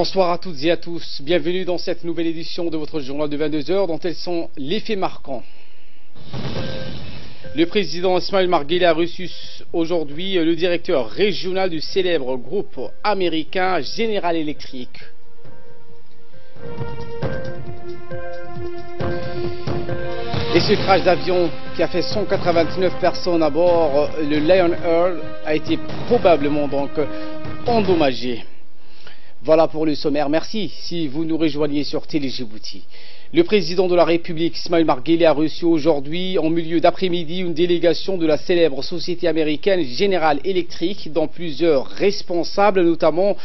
Bonsoir à toutes et à tous, bienvenue dans cette nouvelle édition de votre journal de 22h dont elles sont les faits marquants. Le président Ismaël Marguerite a reçu aujourd'hui le directeur régional du célèbre groupe américain General Electric. Et ce crash d'avion qui a fait 189 personnes à bord, le Lion Air, a été probablement donc endommagé. Voilà pour le sommaire. Merci si vous nous rejoignez sur Télé Djibouti. Le président de la République, Ismaël Marguerite, a reçu aujourd'hui, en milieu d'après-midi, une délégation de la célèbre société américaine General Electric, dont plusieurs responsables, notamment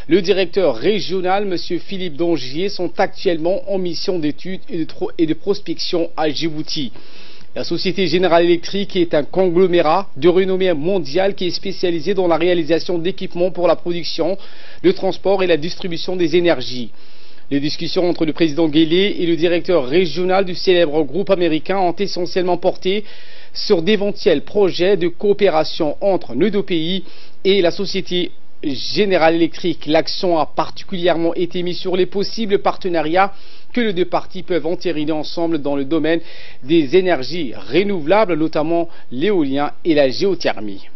le directeur régional, M. Philippe Dongier, sont actuellement en mission d'études et de prospection à Djibouti. La société General Electric est un conglomérat de renommée mondiale qui est spécialisé dans la réalisation d'équipements pour la production, le transport et la distribution des énergies. Les discussions entre le président Guélé et le directeur régional du célèbre groupe américain ont essentiellement porté sur d'éventuels projets de coopération entre nos deux pays et la société General Electric. L'accent a particulièrement été mis sur les possibles partenariats que les deux parties peuvent entériner ensemble dans le domaine des énergies renouvelables, notamment l'éolien et la géothermie.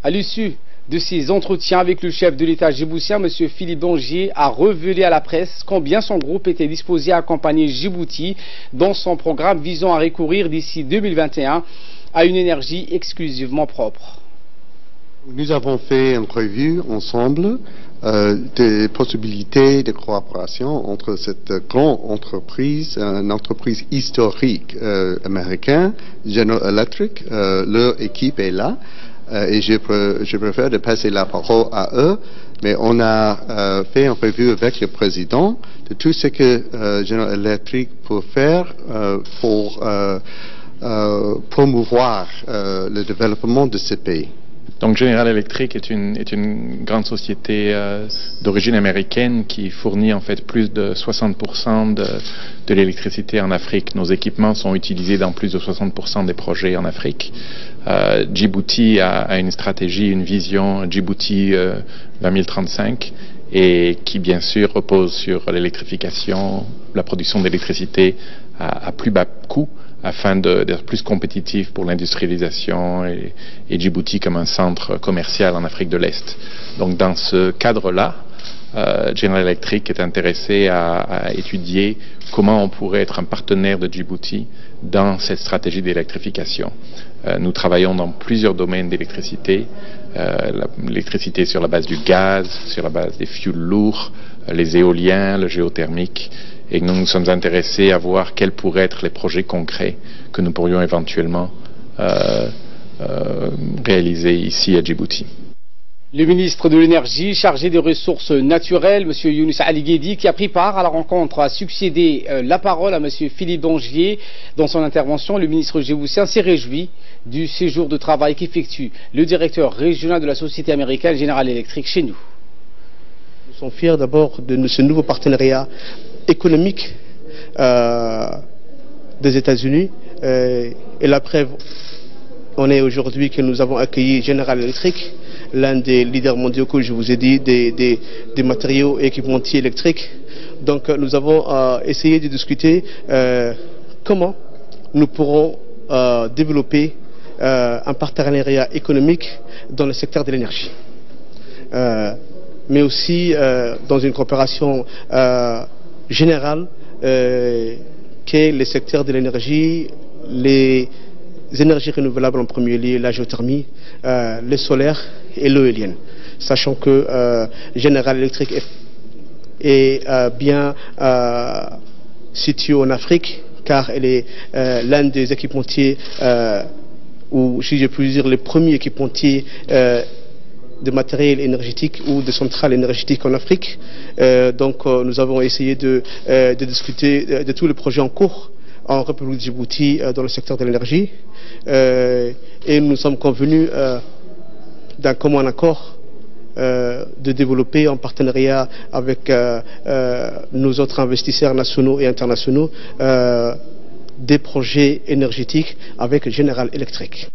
À l'issue de ces entretiens avec le chef de l'État djiboutien, M. Philippe Dongier a révélé à la presse combien son groupe était disposé à accompagner Djibouti dans son programme visant à recourir d'ici 2021 à une énergie exclusivement propre. Nous avons fait une revue ensemble des possibilités de coopération entre cette grande entreprise, une entreprise historique américaine, General Electric. Leur équipe est là et je préfère de passer la parole à eux. Mais on a fait une revue avec le président de tout ce que General Electric peut faire pour promouvoir le développement de ce pays. Donc General Electric est une grande société d'origine américaine qui fournit en fait plus de 60% de l'électricité en Afrique. Nos équipements sont utilisés dans plus de 60% des projets en Afrique. Djibouti a une stratégie, une vision Djibouti 2035 et qui bien sûr repose sur l'électrification, la production d'électricité à plus bas coût, afin d'être plus compétitif pour l'industrialisation et Djibouti comme un centre commercial en Afrique de l'Est. Donc dans ce cadre-là, General Electric est intéressé à étudier comment on pourrait être un partenaire de Djibouti dans cette stratégie d'électrification. Nous travaillons dans plusieurs domaines d'électricité, l'électricité sur la base du gaz, sur la base des fuels lourds, les éoliens, le géothermique. Et nous nous sommes intéressés à voir quels pourraient être les projets concrets que nous pourrions éventuellement réaliser ici à Djibouti. Le ministre de l'Énergie, chargé des ressources naturelles, M. Younous Ali Guédi, qui a pris part à la rencontre, a succédé la parole à M. Philippe Dongier. Dans son intervention, le ministre djiboutien s'est réjoui du séjour de travail qu'effectue le directeur régional de la société américaine General Electric chez nous. Nous sommes fiers d'abord de ce nouveau partenariat économique des États-Unis. Et la preuve, on est aujourd'hui que nous avons accueilli General Electric, l'un des leaders mondiaux que je vous ai dit, des matériaux et équipementiers électriques. Donc nous avons essayé de discuter comment nous pourrons développer un partenariat économique dans le secteur de l'énergie. Mais aussi dans une coopération générale qu'est le secteur de l'énergie, les énergies renouvelables en premier lieu, la géothermie, le solaire et l'éolienne. Sachant que General Electric est bien située en Afrique, car elle est l'un des équipementiers, ou si je puis dire, les premiers équipementiers de matériel énergétique ou de centrales énergétiques en Afrique. Donc nous avons essayé de discuter de tous les projets en cours en République de Djibouti dans le secteur de l'énergie. Et nous sommes convenus d'un commun accord de développer en partenariat avec nos autres investisseurs nationaux et internationaux des projets énergétiques avec General Electric.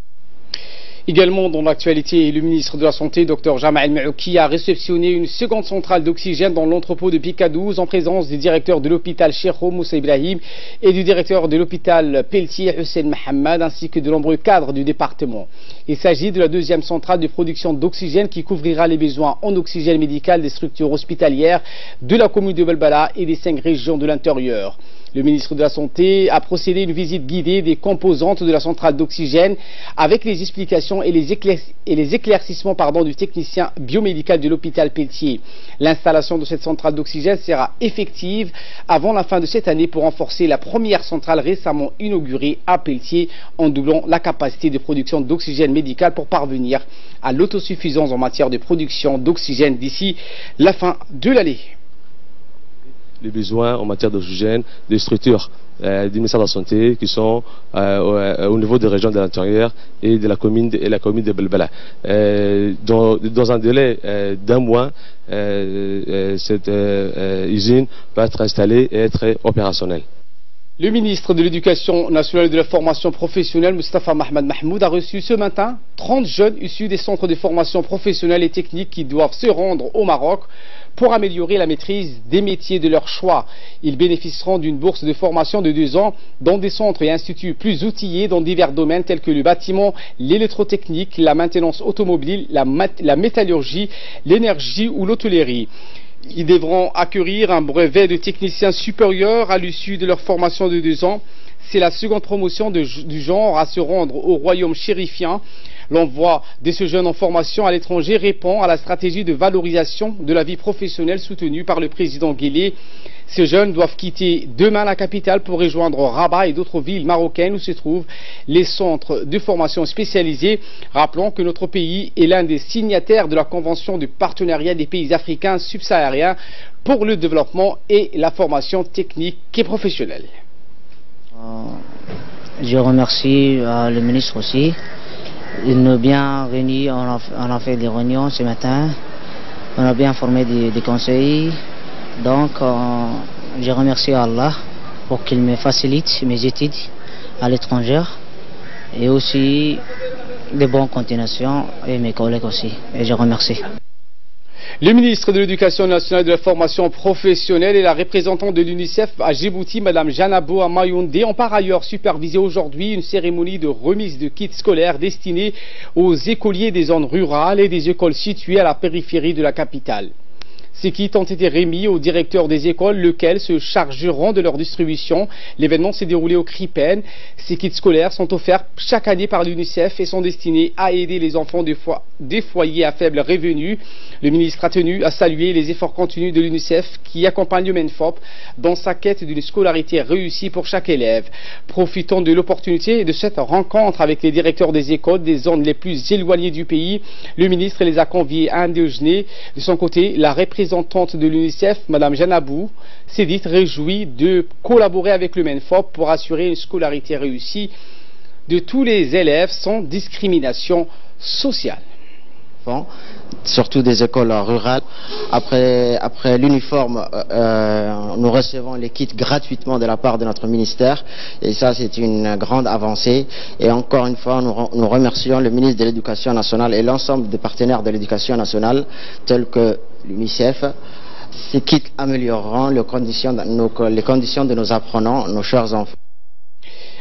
Également dans l'actualité, le ministre de la Santé, Dr Jamal Maouki, a réceptionné une seconde centrale d'oxygène dans l'entrepôt de Picadouze en présence du directeur de l'hôpital Cheikh Moussa Ibrahim et du directeur de l'hôpital Pelletier Hussein Mohamed ainsi que de nombreux cadres du département. Il s'agit de la deuxième centrale de production d'oxygène qui couvrira les besoins en oxygène médical des structures hospitalières de la commune de Belbala et des 5 régions de l'intérieur. Le ministre de la Santé a procédé à une visite guidée des composantes de la centrale d'oxygène avec les explications et les éclaircissements du technicien biomédical de l'hôpital Pelletier. L'installation de cette centrale d'oxygène sera effective avant la fin de cette année pour renforcer la première centrale récemment inaugurée à Pelletier en doublant la capacité de production d'oxygène médical pour parvenir à l'autosuffisance en matière de production d'oxygène d'ici la fin de l'année. Les besoins en matière d'oxygène des structures du ministère de la Santé qui sont au niveau des régions de l'intérieur et de la commune de Belbala. Dans un délai d'un mois, cette usine va être installée et être opérationnelle. Le ministre de l'Éducation nationale et de la formation professionnelle, Moustapha Mohamed Mahmoud, a reçu ce matin 30 jeunes issus des centres de formation professionnelle et technique qui doivent se rendre au Maroc pour améliorer la maîtrise des métiers de leur choix. Ils bénéficieront d'une bourse de formation de 2 ans dans des centres et instituts plus outillés dans divers domaines tels que le bâtiment, l'électrotechnique, la maintenance automobile, la métallurgie, l'énergie ou l'hôtellerie. Ils devront acquérir un brevet de technicien supérieur à l'issue de leur formation de 2 ans. C'est la seconde promotion du genre à se rendre au royaume chérifien. L'envoi de ce jeune en formation à l'étranger répond à la stratégie de valorisation de la vie professionnelle soutenue par le président Guelleh. Ces jeunes doivent quitter demain la capitale pour rejoindre Rabat et d'autres villes marocaines où se trouvent les centres de formation spécialisés. Rappelons que notre pays est l'un des signataires de la Convention de partenariat des pays africains subsahariens pour le développement et la formation technique et professionnelle. Je remercie le ministre aussi. Il nous a bien réunis, on a fait des réunions ce matin, on a bien formé des conseils. Donc, je remercie Allah pour qu'il me facilite mes études à l'étranger et aussi de bonnes continuations et mes collègues aussi. Et je remercie. Le ministre de l'Éducation nationale et de la formation professionnelle et la représentante de l'UNICEF à Djibouti, Mme Janabo Amayoundé, ont par ailleurs supervisé aujourd'hui une cérémonie de remise de kits scolaires destinés aux écoliers des zones rurales et des écoles situées à la périphérie de la capitale. Ces kits ont été remis aux directeurs des écoles, lesquels se chargeront de leur distribution. L'événement s'est déroulé au Cripen. Ces kits scolaires sont offerts chaque année par l'UNICEF et sont destinés à aider les enfants des foyers à faible revenu. Le ministre a tenu à saluer les efforts continus de l'UNICEF qui accompagne le MENFOP dans sa quête d'une scolarité réussie pour chaque élève. Profitons de l'opportunité de cette rencontre avec les directeurs des écoles des zones les plus éloignées du pays. Le ministre les a conviés à un déjeuner. De son côté, la représentante de l'UNICEF, Mme Janabou, s'est dite réjouie de collaborer avec le MENFOP pour assurer une scolarité réussie de tous les élèves sans discrimination sociale. Surtout des écoles rurales. Après l'uniforme, nous recevons les kits gratuitement de la part de notre ministère et ça c'est une grande avancée. Et encore une fois, nous remercions le ministre de l'Éducation nationale et l'ensemble des partenaires de l'Éducation nationale tels que l'UNICEF. Ces kits amélioreront les conditions de nos apprenants, nos chers enfants.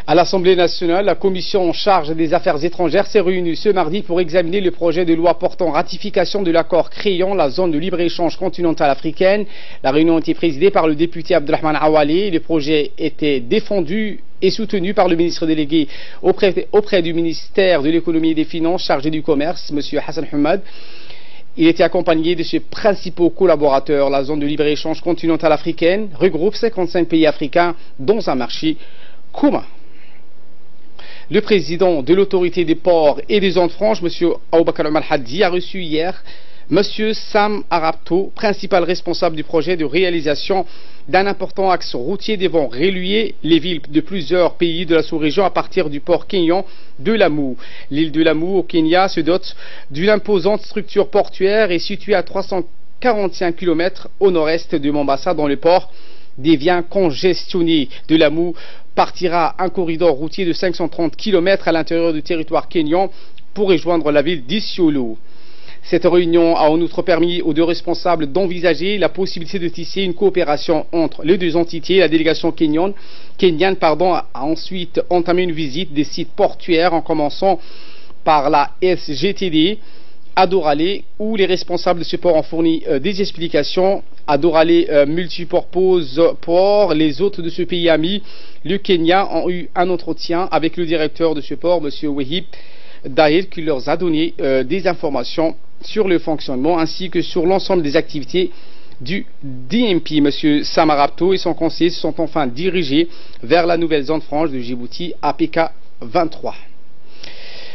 À l'Assemblée nationale, la commission en charge des affaires étrangères s'est réunie ce mardi pour examiner le projet de loi portant ratification de l'accord créant la zone de libre-échange continentale africaine. La réunion a été présidée par le député Abdelrahman Awali. Le projet était défendu et soutenu par le ministre délégué auprès du ministère de l'économie et des finances chargé du commerce, M. Hassan Hamad. Il était accompagné de ses principaux collaborateurs. La zone de libre-échange continentale africaine regroupe 55 pays africains dans un marché commun. Le président de l'autorité des ports et des zones franches, M. Aboubakar Omar Haddi, a reçu hier M. Sam Arabto, principal responsable du projet de réalisation d'un important axe routier devant relier les villes de plusieurs pays de la sous-région à partir du port kenyan de Lamu. L'île de Lamu au Kenya se dote d'une imposante structure portuaire et située à 345 km au nord-est de Mombasa dans le port devient congestionné. De Lamu partira un corridor routier de 530 km à l'intérieur du territoire kenyan pour rejoindre la ville d'Isiolo. Cette réunion a en outre permis aux deux responsables d'envisager la possibilité de tisser une coopération entre les deux entités. La délégation kenyane a ensuite entamé une visite des sites portuaires en commençant par la SGTD à Doralé, où les responsables de ce port ont fourni des explications. À Doralé Multipurpose Port, les hôtes de ce pays ami, le Kenya, ont eu un entretien avec le directeur de ce port, M. Wahib Dahil, qui leur a donné des informations sur le fonctionnement ainsi que sur l'ensemble des activités du DMP. M. Samarabto et son conseiller se sont enfin dirigés vers la nouvelle zone franche de Djibouti, APK 23.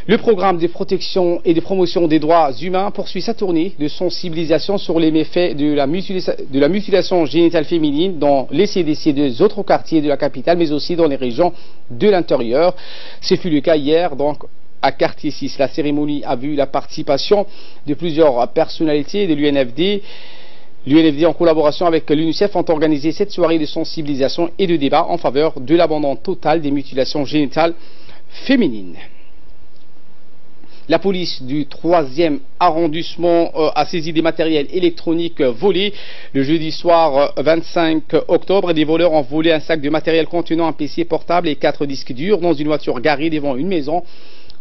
Le programme de protection et de promotion des droits humains poursuit sa tournée de sensibilisation sur les méfaits de la mutilation génitale féminine dans les CDC des autres quartiers de la capitale, mais aussi dans les régions de l'intérieur. Ce fut le cas hier, donc, à Quartier 6. La cérémonie a vu la participation de plusieurs personnalités de l'UNFD. L'UNFD, en collaboration avec l'UNICEF, ont organisé cette soirée de sensibilisation et de débat en faveur de l'abandon total des mutilations génitales féminines. La police du 3e arrondissement a saisi des matériels électroniques volés. Le jeudi soir 25 octobre, des voleurs ont volé un sac de matériel contenant un PC portable et 4 disques durs dans une voiture garée devant une maison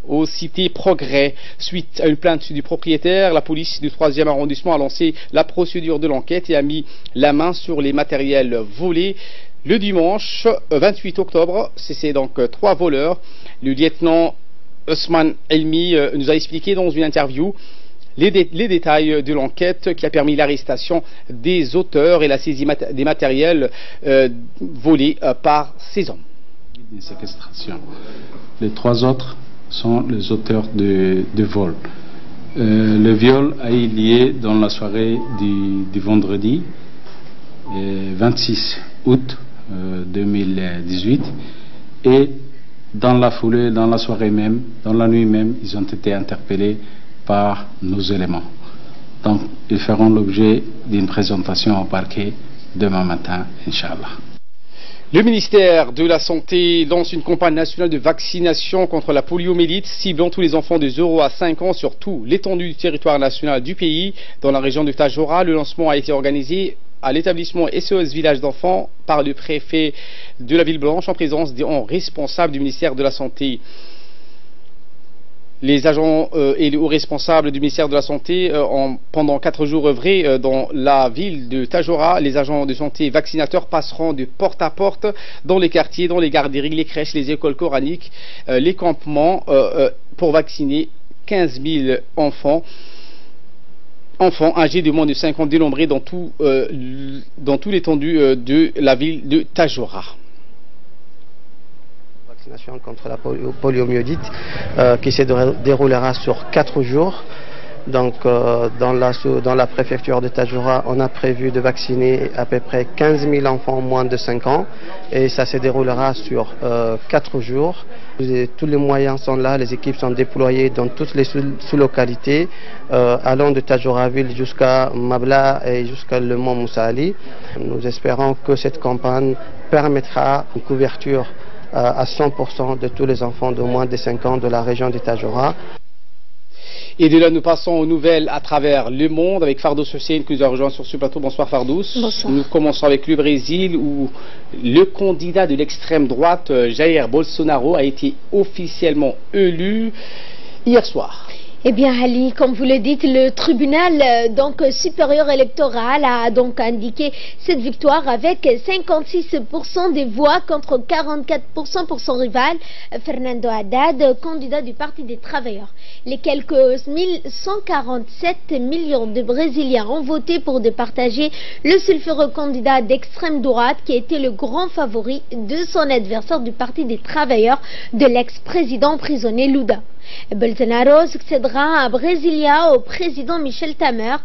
au Cité Progrès. Suite à une plainte du propriétaire, la police du 3e arrondissement a lancé la procédure de l'enquête et a mis la main sur les matériels volés. Le dimanche 28 octobre, c'est donc 3 voleurs. Le lieutenant Ousmane Elmi nous a expliqué dans une interview les détails de l'enquête qui a permis l'arrestation des auteurs et la saisie des matériels volés par ces hommes. Une séquestration. Les 3 autres sont les auteurs de vol. Le viol a eu lieu dans la soirée du vendredi 26 août 2018 et dans la foulée, dans la soirée même, dans la nuit même, ils ont été interpellés par nos éléments. Donc, ils feront l'objet d'une présentation au parquet demain matin, Inch'Allah. Le ministère de la Santé lance une campagne nationale de vaccination contre la poliomyélite, ciblant tous les enfants de 0 à 5 ans sur tout l'étendue du territoire national du pays. Dans la région de Tadjoura, le lancement a été organisé à l'établissement SOS Village d'enfants par le préfet de la Ville Blanche en présence des responsables du ministère de la Santé. Les agents et les hauts responsables du ministère de la Santé ont pendant 4 jours œuvré dans la ville de Tadjoura. Les agents de santé vaccinateurs passeront de porte à porte dans les quartiers, dans les garderies, les crèches, les écoles coraniques, les campements pour vacciner 15 000 enfants âgés de moins de 5 ans dénombrés dans tout l'étendue de la ville de Tadjoura. Vaccination contre la poliomyélite qui se déroulera sur 4 jours. Donc dans la préfecture de Tadjoura, on a prévu de vacciner à peu près 15 000 enfants moins de 5 ans et ça se déroulera sur 4 jours. Tous les moyens sont là, les équipes sont déployées dans toutes les sous-localités, allant de Tadjoura ville jusqu'à Mabla et jusqu'à le Mont Moussa Ali. Nous espérons que cette campagne permettra une couverture à 100% de tous les enfants de moins de 5 ans de la région de Tadjoura. Et de là, nous passons aux nouvelles à travers le monde avec Fardous Hussein qui nous a rejoint sur ce plateau. Bonsoir Fardous. Bonsoir. Nous commençons avec le Brésil où le candidat de l'extrême droite, Jair Bolsonaro, a été officiellement élu hier soir. Eh bien, Ali, comme vous le dites, le tribunal supérieur électoral a donc indiqué cette victoire avec 56% des voix contre 44% pour son rival, Fernando Haddad, candidat du Parti des Travailleurs. Les quelques 147 millions de Brésiliens ont voté pour départager le sulfureux candidat d'extrême droite qui était le grand favori de son adversaire du Parti des Travailleurs, de l'ex-président prisonnier Lula. Bolsonaro succédera à Brasilia au président Michel Temer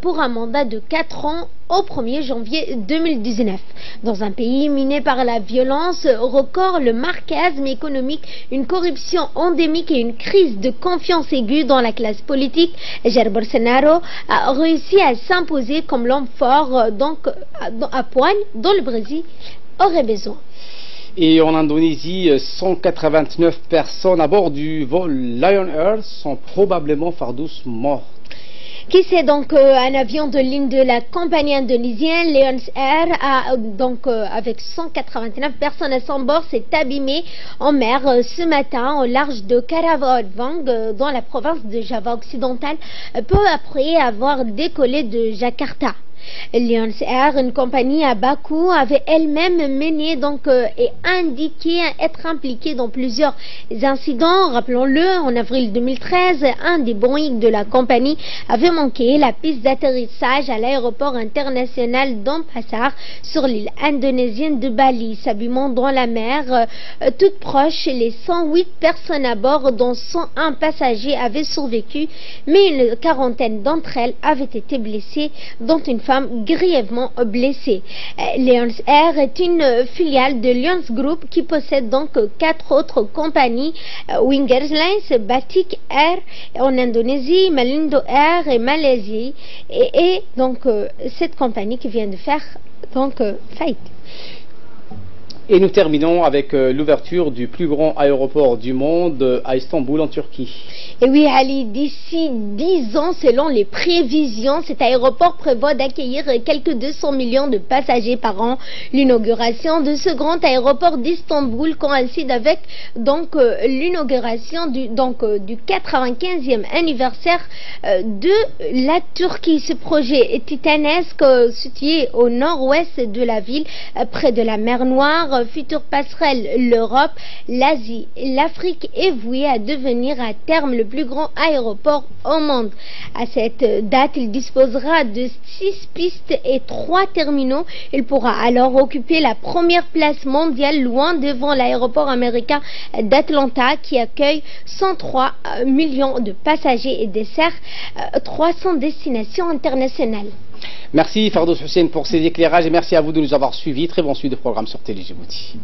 pour un mandat de 4 ans au 1er janvier 2019. Dans un pays miné par la violence record, le marasme économique, une corruption endémique et une crise de confiance aiguë dans la classe politique, Jair Bolsonaro a réussi à s'imposer comme l'homme fort à poigne dont le Brésil aurait besoin. Et en Indonésie, 189 personnes à bord du vol Lion Air sont probablement Fardous mortes. Qui c'est donc un avion de ligne de la compagnie indonésienne Lion Air avec 189 personnes à son bord s'est abîmé en mer ce matin au large de Karawang dans la province de Java occidentale peu après avoir décollé de Jakarta. Lion Air, une compagnie à Bakou, avait elle-même mené et indiqué être impliquée dans plusieurs incidents. Rappelons-le, en avril 2013, un des Boeing de la compagnie avait manqué la piste d'atterrissage à l'aéroport international d'Denpasar sur l'île indonésienne de Bali, s'abîmant dans la mer toute proche. Les 108 personnes à bord, dont 101 passagers, avaient survécu, mais une quarantaine d'entre elles avaient été blessées, dont une femme grièvement blessée. Lion Air est une filiale de Lions Group qui possède donc 4 autres compagnies, Wing Airlines, Batik Air en Indonésie, Malindo Air et Malaisie, et cette compagnie qui vient de faire faillite. Et nous terminons avec l'ouverture du plus grand aéroport du monde à Istanbul en Turquie. Et oui Ali, d'ici 10 ans, selon les prévisions, cet aéroport prévoit d'accueillir quelques 200 millions de passagers par an. L'inauguration de ce grand aéroport d'Istanbul coïncide avec l'inauguration du 95e anniversaire de la Turquie. Ce projet est titanesque, situé au nord-ouest de la ville, près de la mer Noire. Future passerelle, l'Europe, l'Asie, l'Afrique est vouée à devenir à terme le plus grand aéroport au monde. À cette date, il disposera de 6 pistes et 3 terminaux. Il pourra alors occuper la première place mondiale, loin devant l'aéroport américain d'Atlanta qui accueille 103 millions de passagers et dessert 300 destinations internationales. Merci Fardous Hussein pour ces éclairages et merci à vous de nous avoir suivis. Très bon suivi de programme sur Télé Djibouti.